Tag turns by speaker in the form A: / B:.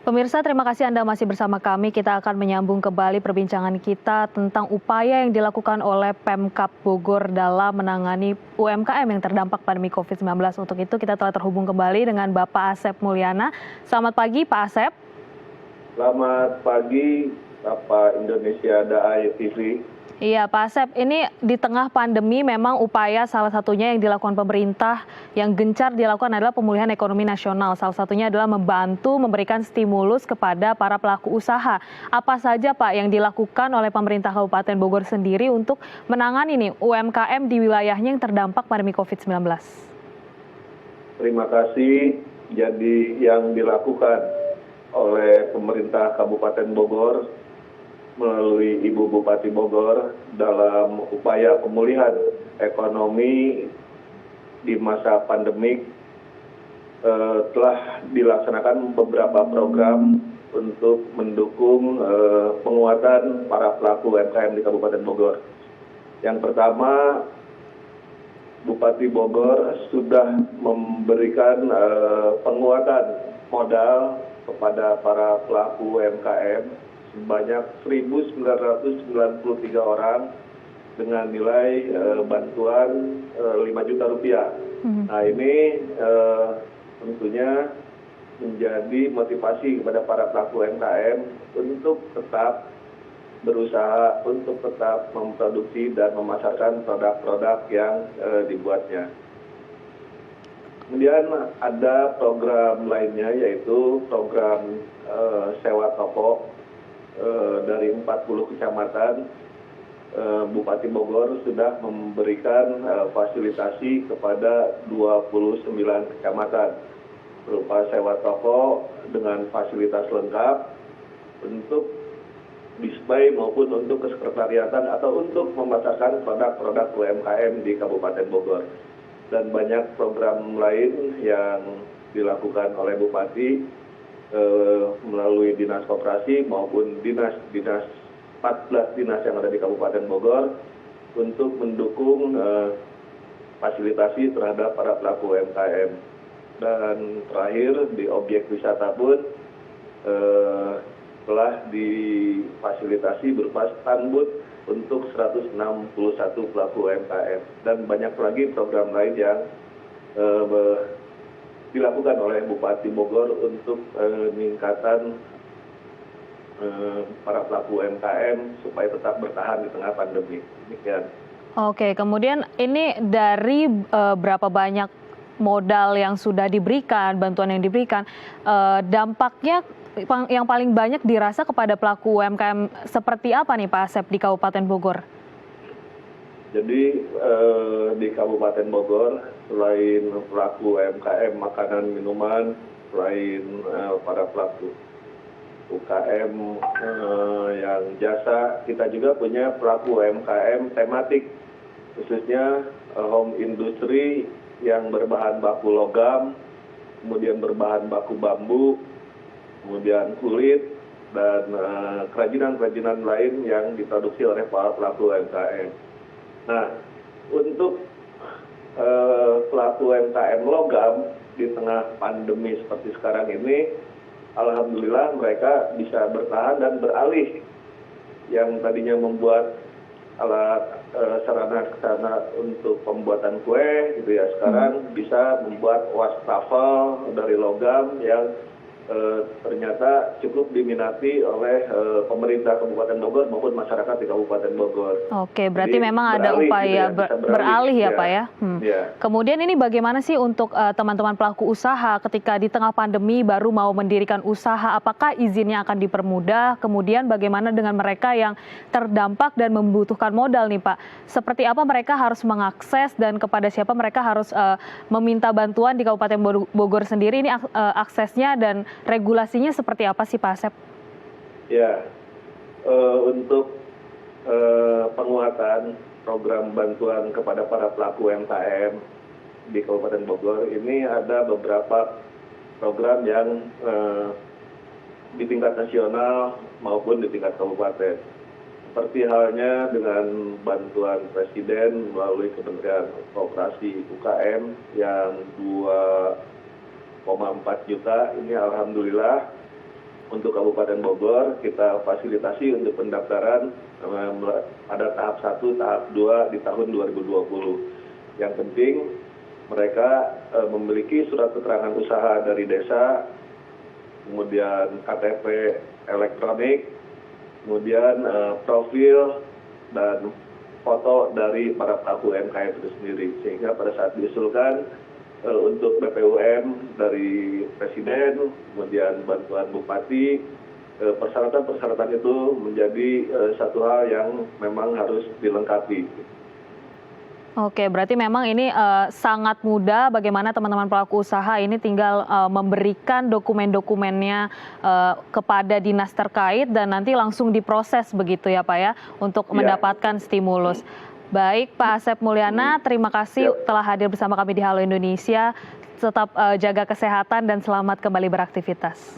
A: Pemirsa, terima kasih Anda masih bersama kami. Kita akan menyambung kembali perbincangan kita tentang upaya yang dilakukan oleh Pemkab Bogor dalam menangani UMKM yang terdampak pandemi COVID-19. Untuk itu kita telah terhubung kembali dengan Bapak Asep Mulyana. Selamat pagi Pak Asep.
B: Selamat pagi, Bapak Indonesia Daai TV.
A: Iya Pak Asep, ini di tengah pandemi memang upaya salah satunya yang dilakukan pemerintah yang gencar dilakukan adalah pemulihan ekonomi nasional. Salah satunya adalah membantu memberikan stimulus kepada para pelaku usaha. Apa saja Pak yang dilakukan oleh pemerintah Kabupaten Bogor sendiri untuk menangani nih UMKM di wilayahnya yang terdampak pandemi COVID-19?
B: Terima kasih. Jadi yang dilakukan oleh pemerintah Kabupaten Bogor melalui Ibu Bupati Bogor dalam upaya pemulihan ekonomi di masa pandemik telah dilaksanakan beberapa program untuk mendukung penguatan para pelaku UMKM di Kabupaten Bogor. Yang pertama, Bupati Bogor sudah memberikan penguatan modal kepada para pelaku UMKM sebanyak 1.993 orang dengan nilai bantuan 5 juta rupiah. Nah ini tentunya menjadi motivasi kepada para pelaku UMKM untuk tetap berusaha, untuk tetap memproduksi dan memasarkan produk-produk yang dibuatnya. Kemudian ada program lainnya yaitu program sewa toko. Dari 40 kecamatan, Bupati Bogor sudah memberikan fasilitasi kepada 29 kecamatan berupa sewa toko dengan fasilitas lengkap untuk display maupun untuk kesekretariatan atau untuk memasarkan produk-produk UMKM di Kabupaten Bogor. Dan banyak program lain yang dilakukan oleh Bupati melalui dinas koperasi maupun dinas 14 dinas yang ada di Kabupaten Bogor untuk mendukung fasilitasi terhadap para pelaku UMKM. Dan terakhir di objek wisata pun telah difasilitasi berupa standbooth untuk 161 pelaku UMKM dan banyak lagi program lain yang dilakukan oleh Bupati Bogor untuk peningkatan para pelaku UMKM supaya tetap bertahan di tengah pandemi. Demikian.
A: Oke, kemudian ini dari berapa banyak modal yang sudah diberikan, bantuan yang diberikan, dampaknya yang paling banyak dirasa kepada pelaku UMKM seperti apa nih Pak Asep di Kabupaten Bogor?
B: Jadi di Kabupaten Bogor, selain pelaku UMKM makanan minuman, selain para pelaku UKM yang jasa, kita juga punya pelaku UMKM tematik, khususnya home industry yang berbahan baku logam, kemudian berbahan baku bambu, kemudian kulit, dan kerajinan-kerajinan lain yang diproduksi oleh para pelaku UMKM. Nah, untuk pelaku UMKM logam di tengah pandemi seperti sekarang ini, alhamdulillah mereka bisa bertahan dan beralih yang tadinya membuat alat sarana untuk pembuatan kue, gitu ya, sekarang bisa membuat wastafel dari logam yang ternyata cukup diminati oleh pemerintah Kabupaten Bogor maupun masyarakat di Kabupaten Bogor.
A: Oke, berarti jadi, memang ada upaya gitu ya, beralih ya Pak ya. Ya. Kemudian ini bagaimana sih untuk teman-teman pelaku usaha ketika di tengah pandemi baru mau mendirikan usaha, apakah izinnya akan dipermudah? Kemudian bagaimana dengan mereka yang terdampak dan membutuhkan modal nih Pak? Seperti apa mereka harus mengakses dan kepada siapa mereka harus meminta bantuan di Kabupaten Bogor sendiri? Ini aksesnya dan regulasinya seperti apa sih Pak Asep?
B: Ya, untuk penguatan program bantuan kepada para pelaku UMKM di Kabupaten Bogor ini ada beberapa program yang di tingkat nasional maupun di tingkat kabupaten. Seperti halnya dengan bantuan Presiden melalui Kementerian Koperasi UKM yang 2,4 juta, ini alhamdulillah untuk Kabupaten Bogor kita fasilitasi untuk pendaftaran pada tahap 1, tahap 2 di tahun 2020. Yang penting mereka memiliki surat keterangan usaha dari desa, kemudian KTP elektronik, kemudian profil dan foto dari para pelaku UMKM itu sendiri. Sehingga pada saat diusulkan untuk BPUM dari Presiden, kemudian bantuan Bupati, persyaratan-persyaratan itu menjadi satu hal yang memang harus dilengkapi.
A: Oke, berarti memang ini sangat mudah bagaimana teman-teman pelaku usaha ini tinggal memberikan dokumen-dokumennya kepada dinas terkait dan nanti langsung diproses begitu ya Pak ya untuk mendapatkan stimulus. Baik Pak Asep Mulyana, terima kasih telah hadir bersama kami di Halo Indonesia. Tetap jaga kesehatan dan selamat kembali beraktivitas.